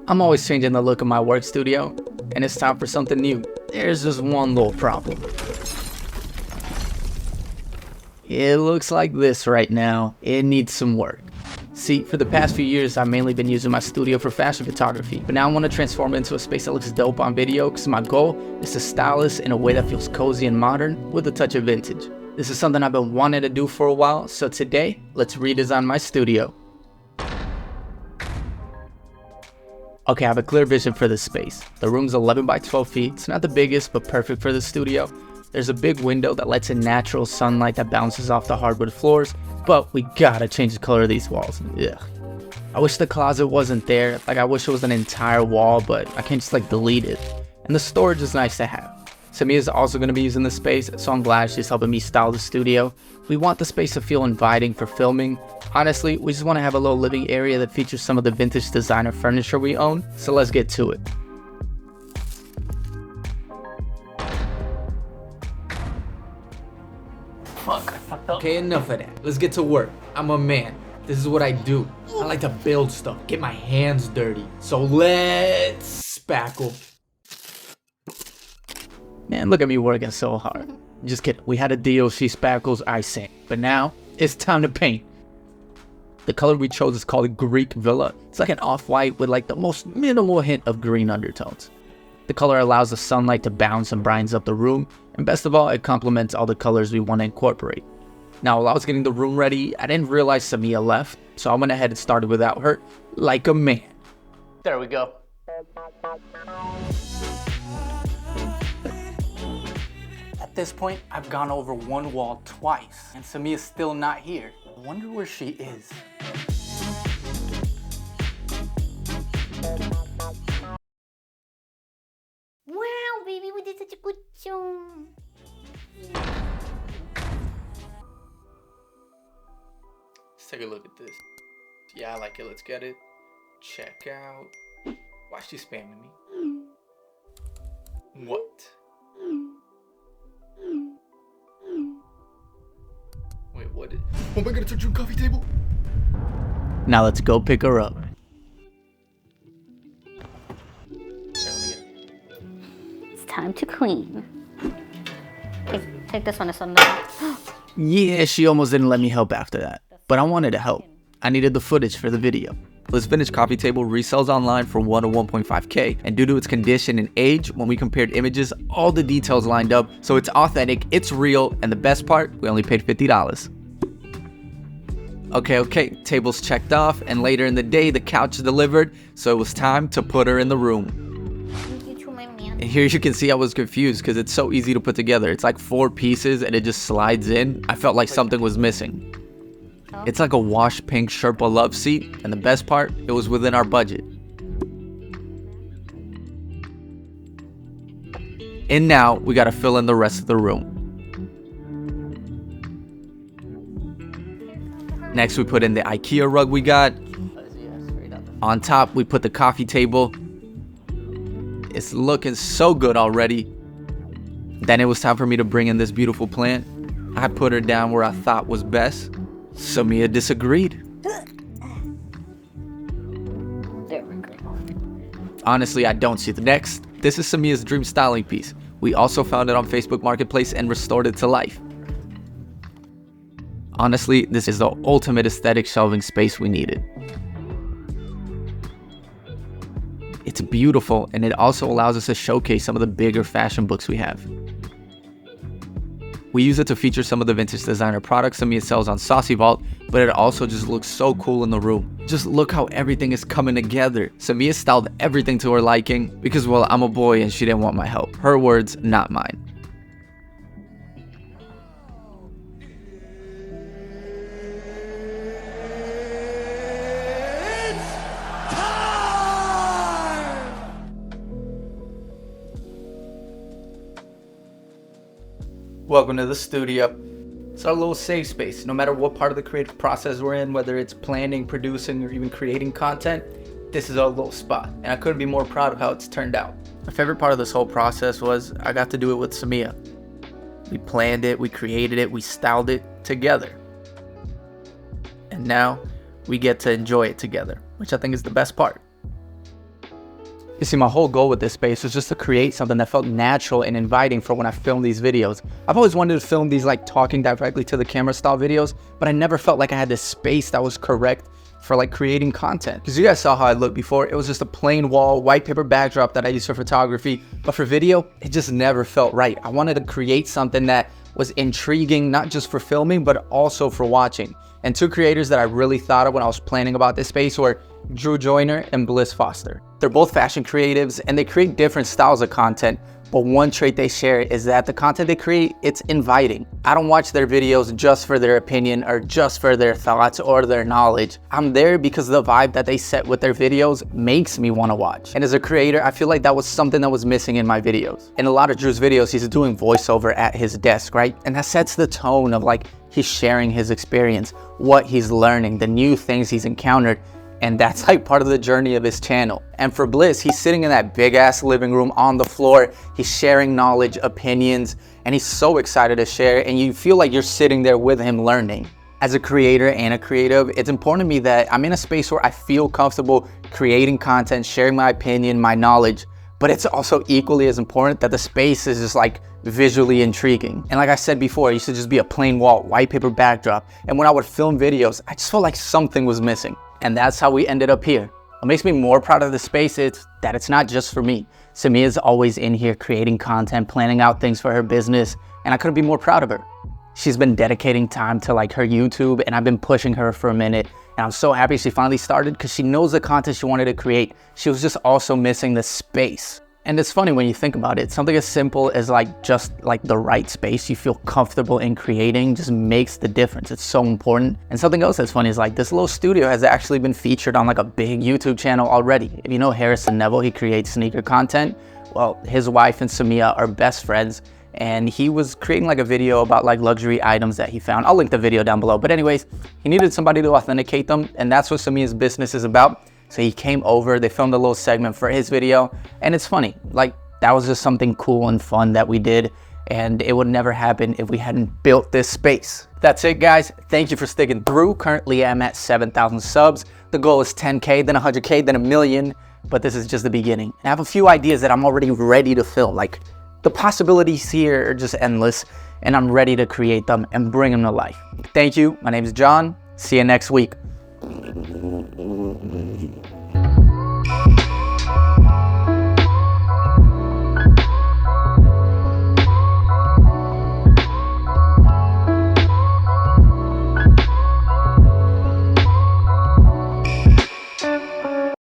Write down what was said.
I'm always changing the look of my work studio, and it's time for something new. There's just one little problem. It looks like this right now. It needs some work. See, for the past few years, I've mainly been using my studio for fashion photography, but now I want to transform it into a space that looks dope on video because my goal is to style this in a way that feels cozy and modern with a touch of vintage. This is something I've been wanting to do for a while, so today, let's redesign my studio. Okay, I have a clear vision for this space. The room's 11 by 12 feet. It's not the biggest, but perfect for the studio. There's a big window that lets in natural sunlight that bounces off the hardwood floors, but we gotta change the color of these walls. Ugh. I wish the closet wasn't there. I wish it was an entire wall, but I can't just delete it. And the storage is nice to have. Samia is also going to be using this space, so I'm glad she's helping me style the studio. We want the space to feel inviting for filming. Honestly, we just want to have a little living area that features some of the vintage designer furniture we own, so let's get to it. Fuck, I fucked up. Okay, enough of that. Let's get to work. I'm a man. This is what I do. I like to build stuff, get my hands dirty. So let's spackle. Man, look at me working so hard. Just kidding. We had a deal. She spackles, I sing. But now, it's time to paint. The color we chose is called Greek Villa. It's like an off-white with the most minimal hint of green undertones. The color allows the sunlight to bounce and brightens up the room. And best of all, it complements all the colors we want to incorporate. Now, while I was getting the room ready, I didn't realize Samia left. So I went ahead and started without her, like a man. There we go. At this point, I've gone over one wall twice, and Samia's still not here. I wonder where she is. Wow, baby, we did such a good job. Let's take a look at this. Yeah, I like it. Let's get it. Check out. Why is she spamming me? What? Wait, what is... Oh my god, it's a Jhon coffee table! Now let's go pick her up. It's time to clean. Take this one, it's on the... Yeah, she almost didn't let me help after that. But I wanted to help. I needed the footage for the video. This vintage coffee table resells online for $1 to $1.5K, and due to its condition and age, when we compared images, all the details lined up, so it's authentic, it's real, and the best part, we only paid $50. Okay, table's checked off, and later in the day, the couch delivered, so it was time to put her in the room. You too, my man. And here you can see I was confused, because it's so easy to put together. It's like 4 pieces, and it just slides in. I felt like something was missing. It's like a wash pink Sherpa love seat, and the best part, it was within our budget. And now, we gotta fill in the rest of the room. Next, we put in the IKEA rug we got. On top, we put the coffee table. It's looking so good already. Then it was time for me to bring in this beautiful plant. I put her down where I thought was best. Samia disagreed. There we go. Honestly, I don't see the next. This is Samia's dream styling piece. We also found it on Facebook Marketplace and restored it to life. Honestly, this is the ultimate aesthetic shelving space we needed. It's beautiful, and it also allows us to showcase some of the bigger fashion books we have. We use it to feature some of the vintage designer products Samia sells on Saucy Vault, but it also just looks so cool in the room. Just look how everything is coming together. Samia styled everything to her liking because, well, I'm a boy and she didn't want my help. Her words, not mine. Welcome to the studio. It's our little safe space. No matter what part of the creative process we're in, whether it's planning, producing, or even creating content, this is our little spot. And I couldn't be more proud of how it's turned out. My favorite part of this whole process was I got to do it with Samia. We planned it, we created it, we styled it together. And now we get to enjoy it together, which I think is the best part. You see, my whole goal with this space was just to create something that felt natural and inviting for when I film these videos. I've always wanted to film these like talking directly to the camera style videos, but I never felt like I had this space that was correct for like creating content. Because you guys saw how I looked before. It was just a plain wall, white paper backdrop that I used for photography, but for video, it just never felt right. I wanted to create something that was intriguing, not just for filming, but also for watching. And two creators that I really thought of when I was planning about this space were Drew Joyner and Bliss Foster. They're both fashion creatives and they create different styles of content, but one trait they share is that the content they create, it's inviting. I don't watch their videos just for their opinion or just for their thoughts or their knowledge. I'm there because the vibe that they set with their videos makes me want to watch. And as a creator, I feel like that was something that was missing in my videos. In a lot of Drew's videos, he's doing voiceover at his desk, right? And that sets the tone of like, he's sharing his experience, what he's learning, the new things he's encountered. And that's like part of the journey of his channel. And for Bliss, he's sitting in that big ass living room on the floor. He's sharing knowledge, opinions, and he's so excited to share. And you feel like you're sitting there with him learning. As a creator and a creative, it's important to me that I'm in a space where I feel comfortable creating content, sharing my opinion, my knowledge. But it's also equally as important that the space is just like visually intriguing. And like I said before, it used to just be a plain wall, white paper backdrop. And when I would film videos, I just felt like something was missing. And that's how we ended up here. What makes me more proud of the space is that it's not just for me. Samia is always in here creating content, planning out things for her business, and I couldn't be more proud of her. She's been dedicating time to like her YouTube, and I've been pushing her for a minute. And I'm so happy she finally started because she knows the content she wanted to create. She was just also missing the space. And it's funny when you think about it, something as simple as like just like the right space you feel comfortable in creating just makes the difference. It's so important. And something else that's funny is like this little studio has actually been featured on like a big YouTube channel already. If you know Harrison Neville, he creates sneaker content. Well, his wife and Samia are best friends, and he was creating like a video about like luxury items that he found. I'll link the video down below. But anyways, he needed somebody to authenticate them, and that's what Samia's business is about. So he came over, they filmed a little segment for his video, and it's funny, like that was just something cool and fun that we did, and it would never happen if we hadn't built this space. That's it, guys. Thank you for sticking through. Currently I'm at 7,000 subs. The goal is 10K, then 100K, then 1 million, but this is just the beginning. And I have a few ideas that I'm already ready to film. Like the possibilities here are just endless, and I'm ready to create them and bring them to life. Thank you. My name is Jhon. See you next week.